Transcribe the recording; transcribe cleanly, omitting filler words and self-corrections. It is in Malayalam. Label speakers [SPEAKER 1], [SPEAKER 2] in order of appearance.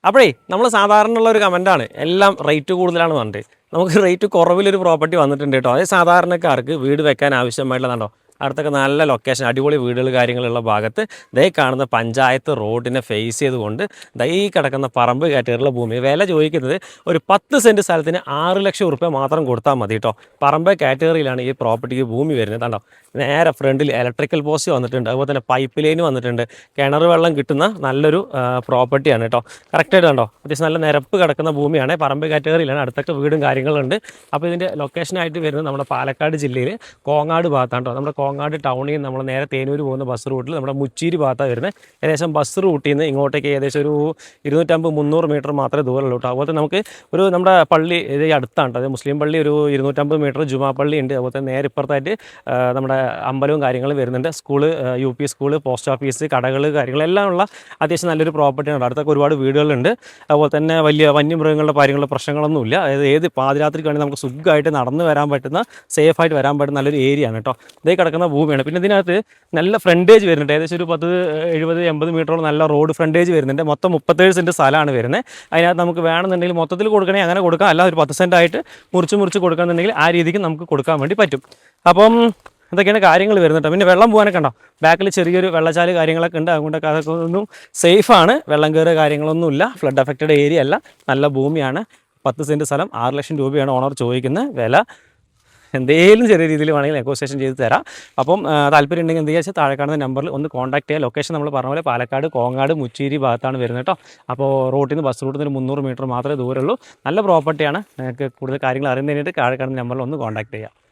[SPEAKER 1] അപ്പോഴേ നമ്മൾ സാധാരണ ഉള്ള ഒരു കമൻറ്റാണ് എല്ലാം റേറ്റ് കൂടുതലാണ് പറഞ്ഞിട്ട്. നമുക്ക് റേറ്റ് കുറവിലൊരു പ്രോപ്പർട്ടി വന്നിട്ടുണ്ട് കേട്ടോ. അതേ സാധാരണക്കാർക്ക് വീട് വെക്കാൻ ആവശ്യമായിട്ടുള്ളതാണോ അടുത്തൊക്കെ നല്ല ലൊക്കേഷൻ അടിപൊളി വീടുകൾ കാര്യങ്ങളുള്ള ഭാഗത്ത് ദേ കാണുന്ന പഞ്ചായത്ത് റോഡിനെ ഫേസ് ചെയ്തുകൊണ്ട് ദൈ കിടക്കുന്ന പറമ്പ് കാറ്റഗറിയിലുള്ള ഭൂമി വില ചോദിക്കുന്നത് ഒരു 10 സെൻറ്റ് സ്ഥലത്തിന് 6 ലക്ഷം റുപ്യ മാത്രം കൊടുത്താൽ മതി കേട്ടോ. പറമ്പ് കാറ്റഗറിയിലാണ് ഈ പ്രോപ്പർട്ടിക്ക് ഭൂമി വരുന്നത്. കണ്ടോ നേരെ ഫ്രണ്ടിൽ ഇലക്ട്രിക്കൽ പോസ്റ്റ് വന്നിട്ടുണ്ട്, അതുപോലെ തന്നെ പൈപ്പ് ലൈൻ വന്നിട്ടുണ്ട്, കിണർ വെള്ളം കിട്ടുന്ന നല്ലൊരു പ്രോപ്പർട്ടിയാണ് കേട്ടോ. കറക്റ്റായിട്ട് കണ്ടോ അത്യാവശ്യം നല്ല നിരപ്പ് കിടക്കുന്ന ഭൂമിയാണ്, പറമ്പ് കാറ്റഗറിയിലാണ്, അടുത്തൊക്കെ വീടും കാര്യങ്ങളുണ്ട്. അപ്പോൾ ഇതിൻ്റെ ലൊക്കേഷനായിട്ട് വരുന്നത് നമ്മുടെ പാലക്കാട് ജില്ലയിൽ കോങ്ങാട് ഭാഗത്താണ് കേട്ടോ. നമ്മുടെ കോങ്ങാട് ടൗണിൽ നിന്ന് നമ്മൾ നേരെ തേനൂർ പോകുന്ന ബസ് റൂട്ടിൽ നമ്മുടെ മുച്ചീരി ഭാഗത്താണ് വരുന്നത്. ഏകദേശം ബസ് റൂട്ടിൽ നിന്ന് ഇങ്ങോട്ടേക്ക് ഏകദേശം ഒരു 250-300 മീറ്റർ മാത്രമേ ദൂരമുള്ളൂ കേട്ടോ. അതുപോലെ നമുക്ക് നമ്മുടെ പള്ളി ഇത് അടുത്താണ് കേട്ടോ. അത് മുസ്ലിം പള്ളി ഒരു 250 മീറ്റർ, ജുമാ പള്ളി ഉണ്ട്. അതുപോലെ തന്നെ നേരെ ഇപ്പുറത്തായിട്ട് നമ്മുടെ അമ്പലവും കാര്യങ്ങളും വരുന്നുണ്ട്. School, UP school, post office, കടകൾ കാര്യങ്ങളെല്ലാം ഉള്ള അത്യാവശ്യം നല്ലൊരു പ്രോപ്പർട്ടിയാണ്. അടുത്തൊക്കെ ഒരുപാട് വീടുകളുണ്ട്. അതുപോലെ തന്നെ വലിയ വന്യമൃഗങ്ങളുടെ കാര്യങ്ങളുടെ പ്രശ്നങ്ങളൊന്നുമില്ല. അതായത് ഏത് പാതിരാത്രിക്ക് വേണമെങ്കിൽ നമുക്ക് സുഖമായിട്ട് നടന്ന് വരാൻ പറ്റുന്ന, സേഫായിട്ട് വരാൻ പറ്റുന്ന നല്ലൊരു ഏരിയ ആണ് കേട്ടോ. ഇതേ കിടക്കുന്ന ഭൂമിയാണ്. പിന്നെ ഇതിനകത്ത് നല്ല ഫ്രണ്ടേജ് വരുന്നുണ്ട്. ഏകദേശം ഒരു 70-80 മീറ്ററോളം നല്ല റോഡ് ഫ്രണ്ടേജ് വരുന്നുണ്ട്. മൊത്തം 37 സെൻറ്റ് സ്ഥലമാണ് വരുന്നത്. അതിനകത്ത് നമുക്ക് വേണമെന്നുണ്ടെങ്കിൽ മൊത്തത്തിൽ കൊടുക്കണമെങ്കിൽ അങ്ങനെ കൊടുക്കാം, അല്ല ഒരു 10 സെൻറ്റായിട്ട് മുറിച്ച് കൊടുക്കുകയെന്നുണ്ടെങ്കിൽ ആ രീതിക്ക് നമുക്ക് കൊടുക്കാൻ വേണ്ടി പറ്റും. അപ്പം ഇതൊക്കെയാണ് കാര്യങ്ങൾ വരുന്നുണ്ട്. പിന്നെ വെള്ളം പോകാനൊക്കെ ഉണ്ടോ, ബാക്കിൽ ചെറിയൊരു വെള്ളച്ചാല് കാര്യങ്ങളൊക്കെ ഉണ്ട്. അതുകൊണ്ടൊക്കെ അതൊക്കെ ഒന്നും സേഫാണ്. വെള്ളം കയറുക കാര്യങ്ങളൊന്നുമില്ല, ഫ്ലഡ് അഫക്റ്റഡ് ഏരിയ അല്ല, നല്ല ഭൂമിയാണ്. 10 സെൻറ്റ് സ്ഥലം 6 ലക്ഷം രൂപയാണ് ഓണർ ചോദിക്കുന്ന വില. എന്തെങ്കിലും ചെറിയ രീതിയിൽ വേണമെങ്കിൽ നെഗോസിയേഷൻ ചെയ്ത് തരാം. അപ്പം താല്പര്യം ഉണ്ടെങ്കിൽ എന്ത് ചെയ്യുക, താഴെ കാണുന്ന നമ്പറിൽ ഒന്ന് കോൺടാക്ട് ചെയ്യുക. ലൊക്കേഷൻ നമ്മൾ പറഞ്ഞ പോലെ പാലക്കാട് കോങ്ങാട് മുച്ചേരി ഭാഗത്താണ് വരുന്നത് കേട്ടോ. അപ്പോൾ ബസ് റൂട്ടിൽ നിന്ന് 300 മീറ്റർ മാത്രമേ ദൂരമുള്ളൂ. നല്ല പ്രോപ്പർട്ടിയാണ്. നിങ്ങൾക്ക് കൂടുതൽ കാര്യങ്ങൾ അറിയുന്നതിനായിട്ട് താഴെ കാണുന്ന നമ്പറിൽ ഒന്ന് കോൺടാക്ട് ചെയ്യുക.